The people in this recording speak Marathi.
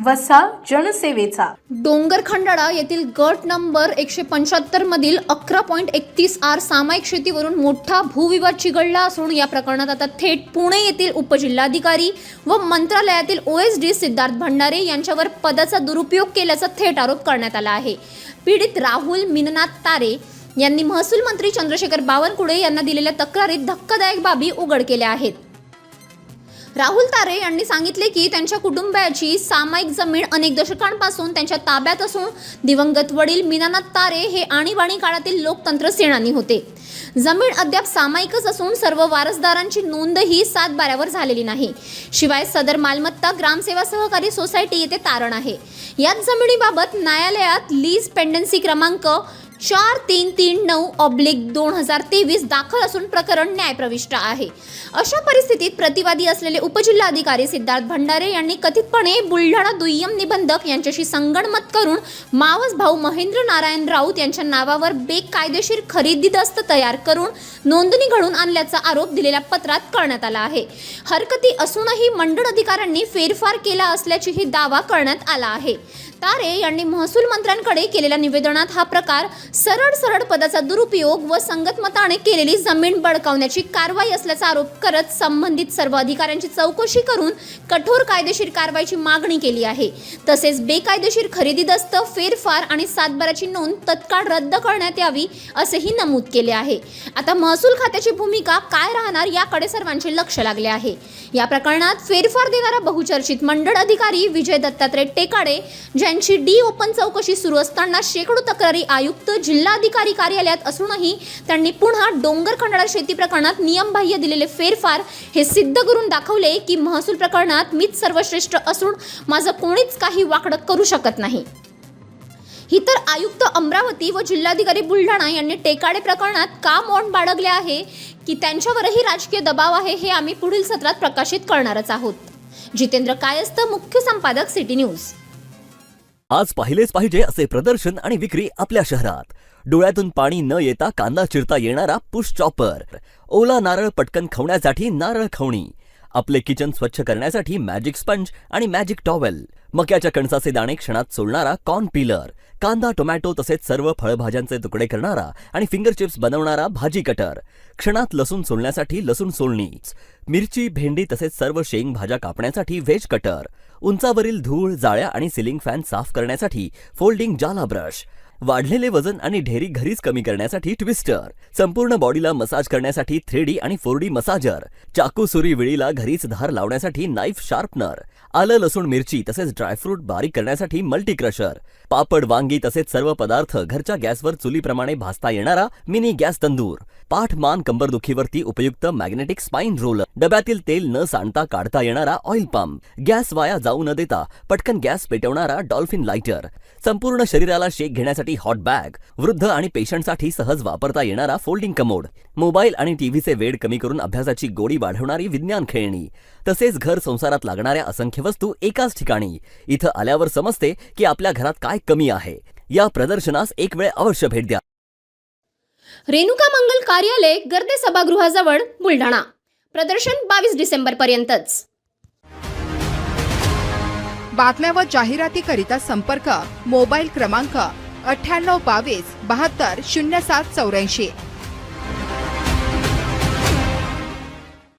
वसा जनसेवेचा। डोंगरखंडाळा येथील गट नंबर 175 मधील 11.31 सामायिक शेतीवरून मोठा भूविवाद चिघळला असून या प्रकरणात आता थेट पुणे येथील उपजिल्हाधिकारी व मंत्रालयातील OSD सिद्धार्थ भंडारे यांच्यावर पदाचा दुरुपयोग केल्याचा थेट आरोप करण्यात आला आहे। पीडित राहुल मीननाथ तारे यांनी महसूल मंत्री चंद्रशेखर बावनकुळे यांना दिलेल्या तक्रारीत धक्कादायक बाबी उघड केल्या आहेत। राहुल तारे यांनी सांगितले की त्यांच्या कुटुंबाची सामायिक जमीन अनेक दशकांपासून त्यांच्या ताब्यात असून दिवंगत वडील मीनानाथ तारे हे आणीबाणी काळातील लोकतंत्र सेनानी होते। जमीन अद्याप सामायिकच असून सर्व वारसदारांची नोंदही 7/12 झालेली नाही। शिवाय सदर मालमत्ता ग्रामसेवा सहकारी सोसायटी येथे तारण आहे। याच जमिनीबाबत न्यायालयात लीज पेंडन्सी क्रमांक 4339/2023 दाखल असून प्रकरण न्यायप्रविष्ट आहे। अशा परिस्थितीत प्रतिवादी असलेले उपजिल्हाधिकारी सिद्धार्थ भंडारे यांनी कथितपणे बुलढाणा दुय्यम निबंधक यांच्याशी संगनमत करून मावस भाऊ महेंद्र नारायण राऊत यांच्या नावावर बेकायदेशीर खरेदी दस्त तयार करून नोंदणी घडून आणल्याचा आरोप दिलेल्या पत्रात करण्यात आला आहे। हरकती असूनही मंडळ अधिकाऱ्यांनी फेरफार केला असल्याचाही दावा करण्यात आला आहे। तारे यांनी महसूल मंत्र्यांकडे केलेल्या निवेदनात हा प्रकार सरळ पदाचा दुरुपयोग व संगतमताने केलेली जमीन बळकावण्याची कारवाई असल्याचा आरोप करत संबंधित सर्व अधिकाऱ्यांची चौकशी करून कठोर कायदेशीर कारवाईची मागणी केली आहे। तसेच बेकायदेशीर खरेदी दस्त, फेरफार आणि 7/12ची नोंद तत्काळ रद्द करण्यात यावी असेही नमूद केले आहे। आता महसूल खात्याची भूमिका काय राहणार याकडे सर्वांचे लक्ष लागले आहे। या प्रकरणात फेरफार देणारा बहुचर्चित मंडळ अधिकारी विजय दत्तात्रय टेकाडे ज्यांची ओपन चौकशी सुरू असताना शेकडो तक्रारी आयुक्त जिल्हाधिकारी कार्यालयात असूनही त्यांनी पुन्हा डोंगरखंडाळा शेती प्रकरणात नियमबाह्य दिलेले फेरफार हे सिद्ध करून दाखवले की महसूल प्रकरणात मीच सर्वश्रेष्ठ असून माझं कोणीच काही वाकडं करू शकत नाही। ही तर आयुक्त अमरावती व जिल्हाधिकारी बुलढाणा यांनी टेकाडे प्रकरणात का मौन बाळगले आहे की त्यांच्यावरही राजकीय दबाव आहे हे आम्ही पुढील सत्रात प्रकाशित करणारच आहोत। जितेंद्र कायस्थ, मुख्य संपादक, सिटी न्यूज। आज पाहिलेच पाहिजे असे प्रदर्शन आणि विक्री आपल्या शहरात। डोळ्यातून पाणी न येता कांदा चिरता येणारा पुश चॉपर, ओला नारळ पटकन खवण्यासाठी नारळ खवणी, आपले किचन स्वच्छ करण्यासाठी मॅजिक स्पंज आणि मॅजिक टॉवेल, मक्याच्या कणसाचे दाणे क्षणात सोलणारा कॉर्न पीलर, कांदा, टोमॅटो तसेच सर्व फळभाज्यांचे तुकडे करणारा आणि फिंगर चिप्स बनवणारा भाजी कटर, क्षणात लसूण सोलण्यासाठी लसूण सोलणी, मिरची, भेंडी तसेच सर्व शेंग भाज्या कापण्यासाठी व्हेज कटर, उंचावरील धूळ, जाळ्या आणि सिलिंग फॅन साफ करण्यासाठी फोल्डिंग जाला ब्रश, वाढलेले वजन आणि ढेरी घरीच कमी करण्यासाठी ट्विस्टर, संपूर्ण बॉडीला मसाज करण्यासाठी 3D आणि 4D मसाजर, चाकू, सुरी, विळीला घरीच धार लावण्यासाठी नाईफ शार्पनर, आलं, लसूण, मिरची तसेच ड्रायफ्रूट बारीक करण्यासाठी मल्टी क्रशर, पापड, वांगी तसेच सर्व पदार्थ घरच्या गॅसवर चुलीप्रमाणे भाजता येणारा मिनी गॅस तंदूर, पाठ, मान, कंबरदुखीवरती उपयुक्त मॅग्नेटिक स्पाइन रोलर, डब्यातील तेल न सांडता काढता येणारा ऑइल पंप, गॅस वाया जाऊ न देता पटकन गॅस पेटवणारा डॉल्फिन लाइटर, संपूर्ण शरीराला शेक घेण्यासाठी हॉट बॅग, वृद्ध आणि पेशंटसाठी सहज वापरता येणारा फोल्डिंग कमोड, मोबाईल आणि टीव्हीचे वेड कमी करून अभ्यासाची गोडी वाढवणारी विज्ञान खेळणी, तसेच घर संसारात लागणाऱ्या असंख्य वस्तू एकाच ठिकाणी। इथं आल्यावर समजते की आपल्या घरात काय कमी आहे। या प्रदर्शनास एक वेळ अवश्य भेट द्या। रेणुका मंगल कार्यालय, गर्दे सभागृहाजवळ, बुलढाणा। प्रदर्शन 22 डिसेंबर पर्यंतच। बातम्या व जाहिरातीकरिता संपर्क मोबाईल क्रमांक 9822 72 0784।